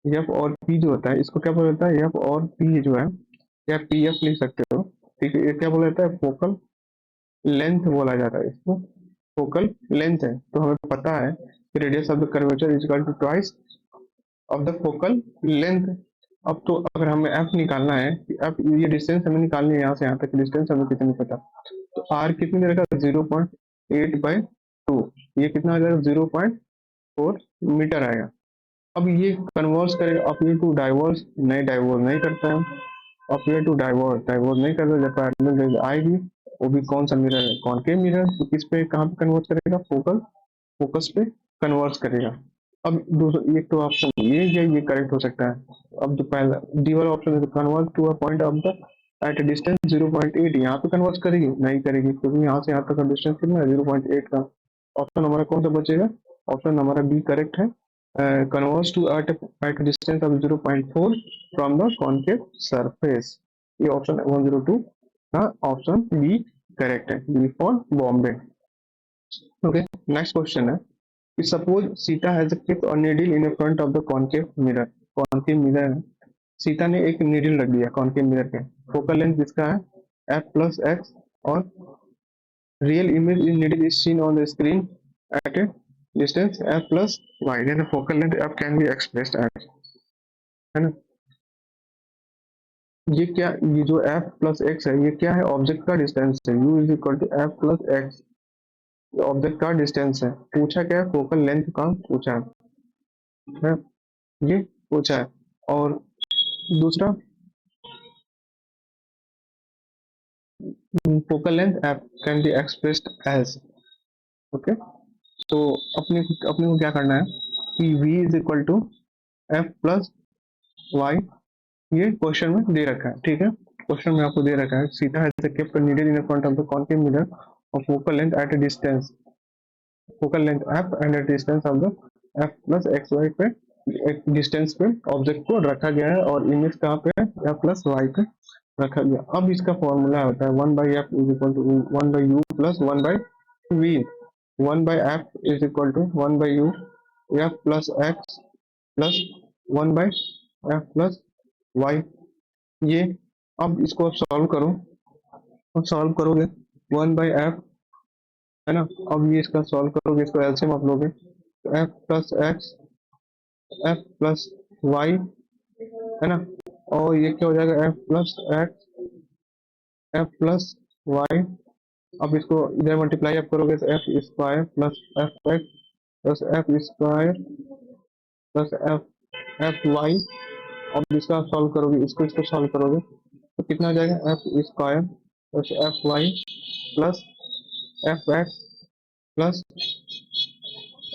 एफ और पी जो होता है इसको क्या बोला जाता है, एफ और पी जो है, या पी एफ लिख सकते हो, ठीक है। ये क्या बोला जाता है, फोकल लेंथ बोला जाता है इसको, फोकल लेंथ है। तो हमें पता है कि radius of the curvature is equal to twice of the focal length. अब तो अगर हमें एफ निकालना है, एफ ये डिस्टेंस हमें निकालनी है, यहाँ से यहाँ तक डिस्टेंस हमें कितनी पता, तो आर कितनी देर का, 0.8/2, ये कितना आ जाएगा, 0.4 मीटर आएगा। अब ये कन्वर्स करेगा अपीयर टू डाइवर्स, नहीं डाइवर्स नहीं करता है, अपीयर टू डाइवर्स डाइवर्स नहीं करता। जब पैरेलल रेज आएगी वो भी कौन सा मिरर है, कॉनकेव मिरर, तो किस पे कहाँ पे कन्वर्ट करेगा, फोकल फोकस पे कन्वर्ट करेगा। अब दूसरा एक तो ऑप्शन ये करेक्ट हो सकता है। अब जो पहला डी वाला ऑप्शन है, convert to a point of the at distance 0.8, यहाँ पे कन्वर्ट करेगी, नहीं करेगी, क्योंकि यहाँ से यहाँ तक का डिस्टेंस कितना है, 0.8 का। ऑप्शन हमारा कौन सा बचेगा, ऑप्शन हमारा बी करेक्ट है, converts to at distance of 0.4 from the concave surface. ये ऑप्शन 102 का ऑप्शन बी करेक्ट है, b for Bombay. Okay, next question है कि suppose Sita has kept a needle in front of the concave mirror। Concave mirror है, सीता ने एक needle रख दिया कॉनकेव मिरर पे, फोकल लेंथ जिसका है f+x, और real image in needle is seen on the screen at a distance f+y, then focal length f can be expressed as, है ना। ये क्या, ये जो f+x है ये क्या है, ऑब्जेक्ट का डिस्टेंस है, u is equal to f+x, object का डिस्टेंस है। पूछा क्या है, फोकल लेंथ का पूछा है, ये पूछा है। और दूसरा focal length f can be expressed as, okay. तो अपने अपने को क्या करना है कि v is equal to f+y, ये क्वेश्चन में दे रखा है, ठीक है। क्वेश्चन में आपको दे रखा है Sita has kept needle in front of the concave mirror और focal length at a distance, focal length f and at distance of the f+xy पे, एक डिस्टेंस पे ऑब्जेक्ट को रखा गया है, और इमेज कहाँ पे है, f+y पे रखा गया। अब इसका फॉर्मूला होता है 1/f is equal to 1/u plus 1/v, 1/f is equal to 1/u f+x plus 1/f+y। ये अब इसको आप सॉल्व करो। अब सॉल्व करोगे 1/f, है ना। अब ये इसका सॉल्व करोगे, इसको एलसीएम आप लोगे तो f plus x, f plus y, है ना। और ये क्या हो जाएगा, f plus x, f plus y. अब इसको इधर मल्टीप्लाई आप करोगे तो f square plus f x plus f square plus f y. अब इसका सॉल्व करोगे, इसको सॉल्व करोगे तो कितना आ जाएगा, f square plus f y plus f x plus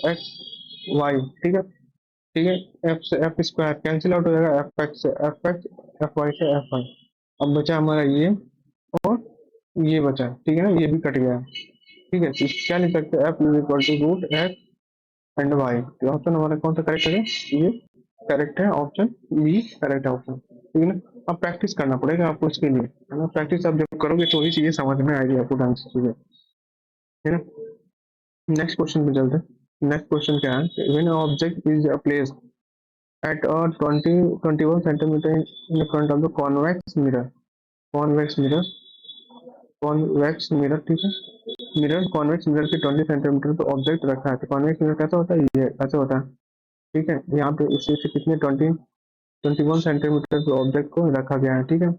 x y. ठीक है, ठीक है। एफ से एफ स्क्वायर कैंसिल आउट हो जाएगा, एफ एक्स से एफ एक्स, एफ वाई से एफ वाई। अब बचा हमारा ये और ये बचा, ठीक है ना, ये भी कट गया। ठीक है, तो क्या लिख सकते हैं, f is equal to root x and y. तो ऑप्शन हमारा कौन सा करेक्ट है, ये करेक्ट है, ऑप्शन बी करेक्ट है ऑप्शन, ठीक है ना। अब प्रैक्टिस करना पड़ेगा आपको इसके लिए, है ना। प्रैक्टिस आप जब करोगे तो ही चीजें समझ में आएगी आपको ढंग से चीजें, है ना। नेक्स्ट क्वेश्चन पे चलते हैं। नेक्स्ट क्वेश्चन क्या है, when object is placed at a 21 centimeter in front of the convex mirror, convex mirror, ठीक है। मिरर, कॉन्वेक्स मिरर के 20 सेंटीमीटर पे ऑब्जेक्ट रखा है। तो कॉन्वेक्स मिरर कैसा होता है, ये ऐसा होता है, ठीक है। यहाँ पे इसी से कितने 21 सेंटीमीटर पे ऑब्जेक्ट को रखा गया है, ठीक है।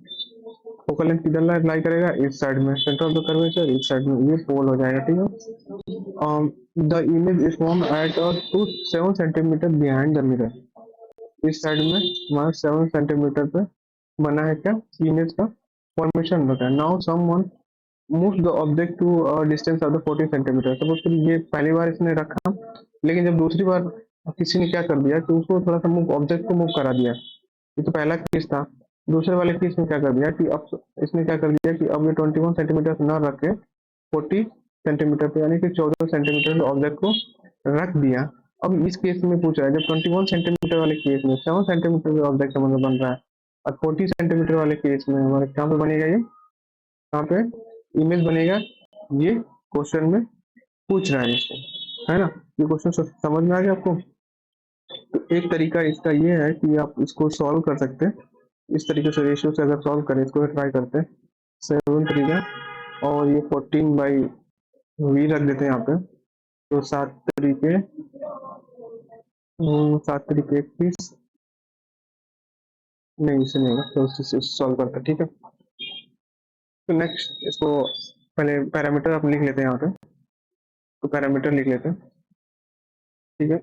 फोकल लेंथ किधर अप्लाई करेगा, इस साइड में, सेंटर ऑफ द कर्वेचर इस साइड में, ये पोल हो जाएगा, ठीक है। The image is form at 7 centimetre behind the mirror. इस साइड में हमारा 7 सेंटीमीटर पे बना है क्या, इमेज का फॉर्मेशन होता है। Now someone move the object to distance of the 14 centimetre. Suppose करिए ये पहली बार इसने रखा, लेकिन जब दूसरी बार किसी ने क्या कर दिया कि उसको थोड़ा सा मूव, ऑब्जेक्ट को मूव करा दिया। ये तो पहला केस था। दूसरे वाले केस में क्या कर दिया कि अब इसने क्या कर दिया कि अब ये 21 सेंटीमीटर न रख के 40 सेंटीमीटर पे, यानी कि 14 सेंटीमीटर ऑब्जेक्ट को रख दिया। अब इस केस में पूछ रहा है, जब 21 सेंटीमीटर वाले केस में 7 सेंटीमीटर ऑब्जेक्ट हमारा बन रहा है, और 40 सेंटीमीटर वाले केस में हमारे कहाँ पे बनेगा, ये कहाँ पे इमेज बनेगा, ये क्वेश्चन में पूछ रहा है इसको, है ना। ये क्वेश्चन समझ में आ गया आपको। तो एक तरीका इसका ये है कि आप इसको सॉल्व कर सकते हैं इस तरीके से, रेशियो से अगर सॉल्व करें, इसको ट्राई करते हैं 7 तरीका। और ये 14 बाई वी रख देते हैं यहाँ पे, तो 7 तरीके 21, नहीं इसे नहीं होगा, तो इससे सॉल्व करते हैं, ठीक है। तो नेक्स्ट इसको पहले पैरामीटर आप लिख लेते हैं यहाँ पे, तो पैरामीटर लिख लेते हैं, ठीक है।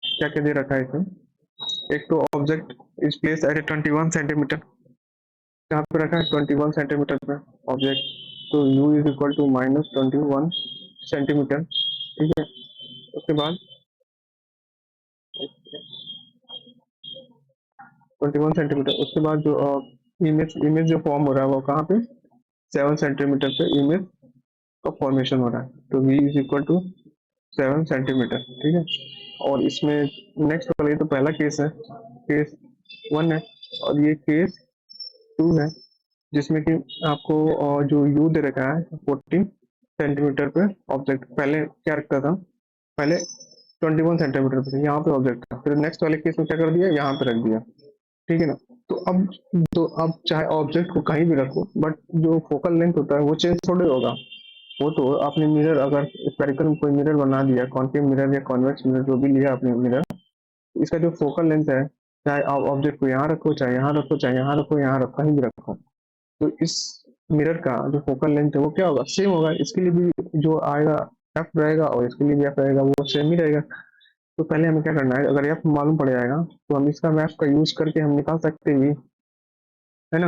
क्या क्या दे रखा है इसमें, एक तो object is place at 21 centimetre, यहाँ पे रखा है 21 सेंटीमीटर पे ऑब्जेक्ट, तो u is equal to -21 centimetre, ठीक है। उसके बाद 21 सेंटीमीटर, उसके बाद जो इमेज जो फॉर्म हो रहा है वो कहाँ पे, 7 सेंटीमीटर पे इमेज का फॉर्मेशन हो रहा है, तो v is equal to 7 centimetre, ठीक है। और इसमें नेक्स्ट वाला, ये तो पहला केस है, केस 1 है, और ये केस 2 है, जिसमें कि आपको जो u दे रखा है 14 सेंटीमीटर पे ऑब्जेक्ट, पहले क्या रखता था, पहले 21 सेंटीमीटर पे यहाँ पे ऑब्जेक्ट था, फिर नेक्स्ट वाले केस में क्या कर दिया, यहाँ पे रख दिया, ठीक है ना। तो अब चाहे ऑब्जेक्ट को कहीं भी रखो, बट जो फोकल लेंथ होता है वो चेंज थोड़े होगा। वो तो आपने मिरर, अगर स्पेरिकल में कोई मिरर बना दिया, कॉन्केव मिरर या कॉन्वेक्स मिरर जो भी लिया आपने मिरर, इसका जो फोकल लेंथ है, चाहे आप ऑब्जेक्ट को यहाँ रखो, चाहे यहाँ रखो, चाहे यहाँ रखो, यहाँ रखो, कहीं भी रखो, तो इस मिरर का जो फोकल लेंथ है वो क्या होगा, सेम होगा। इसके लिए भी जो आएगा एफ रहेगा, और इसके लिए भी एफ रहेगा, वो सेम ही रहेगा। तो पहले हमें क्या करना है, अगर एफ मालूम पड़ जाएगा तो हम इसका मैप का यूज करके हम निकाल सकते हैं, है ना,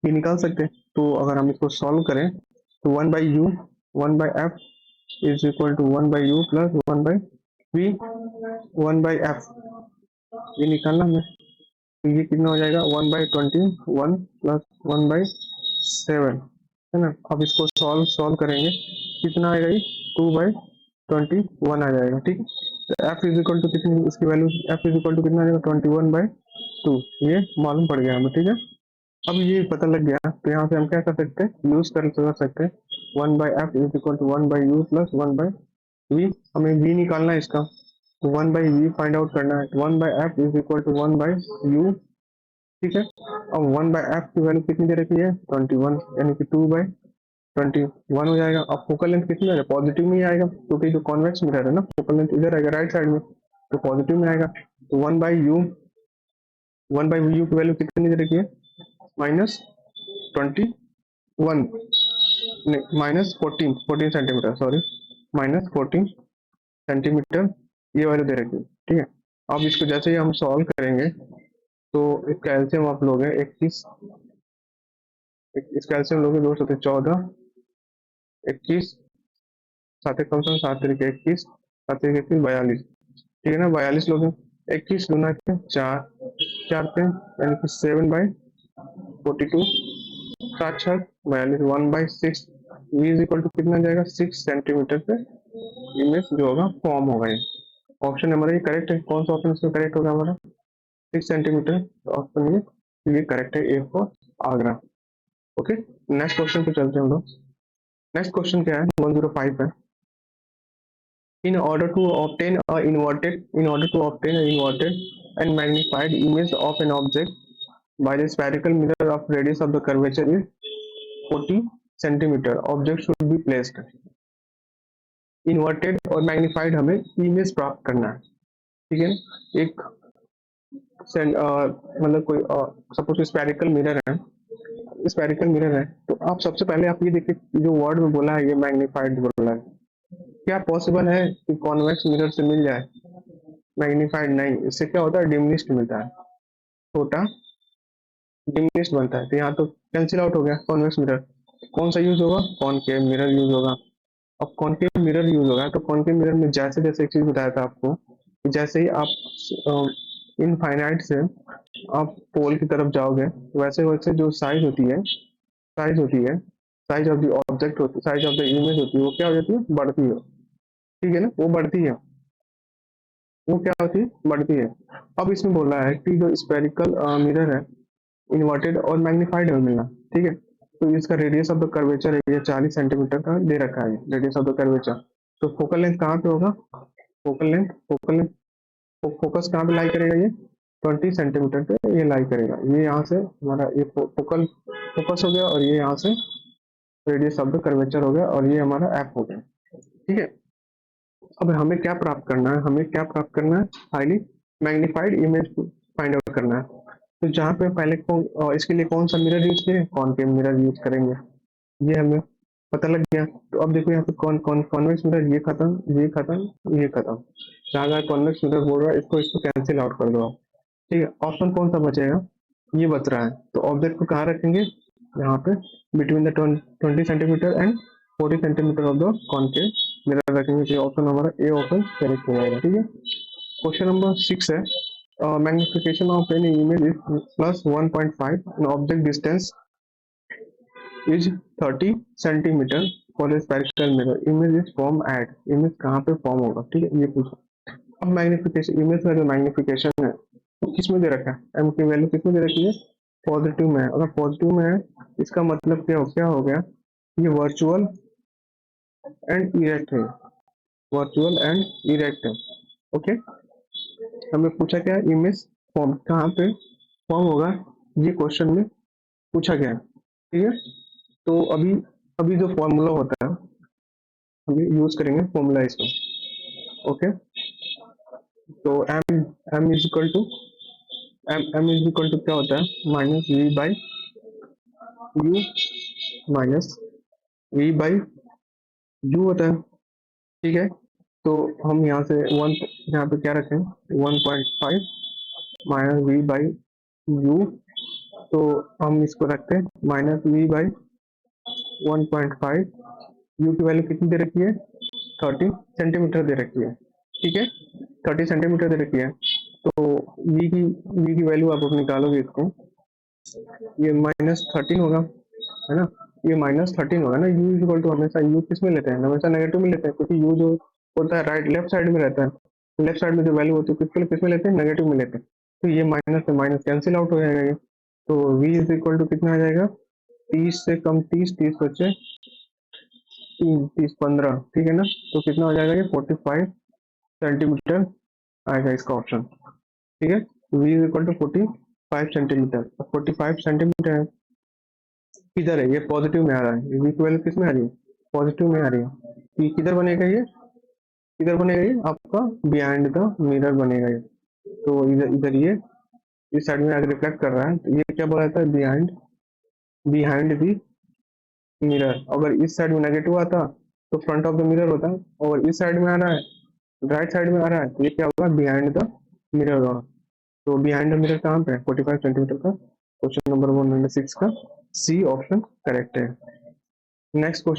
ये निकाल सकते हैं। तो अगर हम इसको सॉल्व करें तो 1/u 1/f is equal to 1/u plus 1/v 1/f, ये निकालना है। तो ये कितना हो जाएगा, 1/21 प्लस 1/7, है ना। अब इसको सॉल्व करेंगे, कितना आएगा, ये 2/21 आ जाएगा, ठीक है। तो एफ इज इक्वल टू कितनी, इसकी value f is equal to कितना आ जाएगा, 21/2, ये मालूम पड़ गया हमें, ठीक है। अब ये पता लग गया, तो यहाँ से हम क्या कर सकते हैं, यूज कर सकते हैं 1/f is equal to 1/u plus 1/v। हमें v निकालना है इसका, तो 1/v फाइंड आउट करना है, 1/f is equal to 1/u ठीक है। अब 1/f की वैल्यू कितनी दे रखी है 21, यानी कि 2/21 हो जाएगा। अब फोकल लेंथ कितनी आएगा, पॉजिटिव में ही आएगा, क्योंकि जो कॉन्वेक्स मिरर है ना फोकल लेंथ इधर आएगा राइट साइड में, तो पॉजिटिव में आएगा। तो 1/u की वैल्यू कितनी दे रखी है -21, नहीं -14 सेंटीमीटर, सॉरी, -14 सेंटीमीटर ये वैल्यू दे रखी है। ठीक है। अब इसको जैसे ही हम सॉल्व करेंगे तो इसका एलसीएम आप लोगे 21, इसका एलसीएम लोगे 2 7 14, 21 सात एक कम से कम 7 तरीके 21, 7 तरीके 21 42, ठीक है ना, 42 लोगे। 21 गुना के 4, 4 पे यानी कि 7/42, 7 छक 42, 1/6 v इज इक्वल टू कितना जाएगा 6 सेंटीमीटर पे इमेज जो होगा फॉर्म होगा। ये ऑप्शन हमारा ये करेक्ट है। कौन सा ऑप्शन इसमें करेक्ट होगा हमारा 6 सेंटीमीटर, तो ऑप्शन ये करेक्ट है, A for Agra. Okay, next question पे चलते हैं हम लोग। नेक्स्ट क्वेश्चन क्या है 105 है। In order to obtain an inverted and magnified image of an object by the spherical mirror of radius of the curvature is 40 centimeter, object should be placed. Inverted और magnified हमें image प्राप्त करना है, ठीक है। एक मतलब कोई सपोज स्पेरिकल मिरर है, स्पेरिकल मिरर है, तो आप सबसे पहले आप ये देखिए जो वर्ड में बोला है ये मैग्नीफाइड बोला है। क्या पॉसिबल है कि कॉन्वेक्स मिरर से मिल जाए मैग्नीफाइड? नहीं, इससे क्या होता है डिमिनिश्ड मिलता है, छोटा डिमिनिश्ड बनता है। तो यहाँ तो कैंसिल आउट हो गया कॉन्वेक्स मिरर। कौन सा यूज होगा, कॉनकेव मिरर यूज होगा। अब कॉनकेव मिरर यूज होगा तो कॉनकेव मिरर में जैसे जैसे एक चीज बताया था आपको, जैसे ही आप इनफाइनाइट से आप पोल की तरफ जाओगे वैसे वैसे जो साइज ऑफ द ऑब्जेक्ट होती है, साइज ऑफ द इमेज होती है, वो क्या हो जाती है, बढ़ती है। ठीक है ना, वो बढ़ती है, वो क्या होती है, बढ़ती है। अब इसमें बोल रहा है कि जो स्पेरिकल मिरर है इन्वर्टेड और मैग्नीफाइड में मिलना, ठीक है। तो इसका रेडियस ऑफ द कर्वेचर है ये 40 सेंटीमीटर का दे रखा है रेडियस ऑफ द कर्वेचर। तो फोकल लेंथ कहाँ पे होगा, फोकल लेंथ फोकस कहाँ पे लाई करेगा, ये 20 सेंटीमीटर पे ये लाई करेगा। ये यहाँ से हमारा ये फोकल फोकस हो गया और ये यहाँ से रेडियस ऑफ द कर्वेचर हो गया और ये हमारा एफ हो गया। ठीक है। अब हमें क्या प्राप्त करना है, highly magnified image find out करना है। तो जहाँ पे पहले इसके लिए कौन सा मिरर यूज करें, कॉनकेव मिरर यूज करेंगे, ये हमें पता लग गया। तो अब देखो यहाँ पे कौन कौन कॉन्वेक्स मिरर, ये खत्म, ये खत्म, ये खत्म। जहाँ कॉन्वेक्स मिरर बोल रहा है इसको कैंसिल आउट कर दो आप। ठीक है, ऑप्शन कौन सा बचेगा, ये बच रहा है। तो ऑब्जेक्ट को कहाँ रखेंगे, यहाँ पे between the 20 centimetre and 40 centimetre of the concave mirror रखेंगे। तो ऑप्शन हमारा ए ऑप्शन करेक्ट हो जाएगा। ठीक है। क्वेश्चन नंबर 6 है, magnification of any image is plus 1.5 and object distance is 30 centimeter for a spherical mirror. Image is form at, image कहाँ पे फॉर्म होगा, ठीक है, ये पूछा। अब मैग्निफिकेशन, इमेज का जो मैग्निफिकेशन है वो किस में दे रखा है, एम की वैल्यू किस में दे रखी है, पॉजिटिव में है। अगर पॉजिटिव में है इसका मतलब क्या हो गया, ये वर्चुअल एंड इरेक्ट है, वर्चुअल एंड इरेक्ट है। ओके, हमें पूछा क्या है, इमेज फॉर्म कहाँ पे फॉर्म होगा, ये क्वेश्चन में पूछा गया है। ठीक है। तो अभी अभी जो फॉर्मूला होता है हम यूज करेंगे फॉर्मूला इसका। ओके, तो एम इज इक्वल टू क्या होता है, माइनस वी बाई यू होता है। ठीक है। तो हम यहाँ से यहाँ पे क्या रखें, 1.5 माइनस वी बाई यू, तो हम इसको रखते हैं -v/1.5। यू की वैल्यू कितनी दे रखी है, 30 सेंटीमीटर दे रखी है। ठीक है, 30 सेंटीमीटर दे रखी है। तो v की वैल्यू आप निकालोगे इसको, ये -13 होगा, है ना, ये -13 होगा ना। u इक्वल टू हमेशा u किस में लेते हैं, हमेशा नेगेटिव में लेते हैं, क्योंकि u जो होता है लेफ्ट साइड में रहता है। लेफ्ट साइड में जो वैल्यू होती है किस में लेते हैं, नेगेटिव में लेते हैं। तो ये माइनस से माइनस कैंसिल आउट हो जाएगा ये। तो v इज इक्वल टू कितना आ जाएगा, 30 से कम 30 बचे 30 15, ठीक है ना। तो कितना हो जाएगा ये 45 सेंटीमीटर आएगा इसका ऑप्शन। ठीक है, v is equal to 45 45 centimetre. 45 centimetre है, किधर है? ये पॉजिटिव में आ रहा है, वी वैल्यू किस में आ रही है? पॉजिटिव में आ रही है। तो ये किधर बनेगा? ये किधर बनेगा? ये आपका बिहाइंड द मिरर बनेगा ये। तो इधर इधर ये इस साइड में आगे रिफ्लेक्ट कर रहा है, तो ये क्या बोला जाता है? Behind, behind the mirror. अगर इस साइड में नेगेटिव आता तो फ्रंट ऑफ द मिरर होता, और इस साइड में आ रहा है, राइट साइड में आ रहा है, तो ये क्या होगा? बिहाइंड द मिरर होगा। तो बिहाइंड द मिरर कहाँ पे है? 45 सेंटीमीटर का। क्वेश्चन नंबर 106 का सी ऑप्शन करेक्ट है। Next question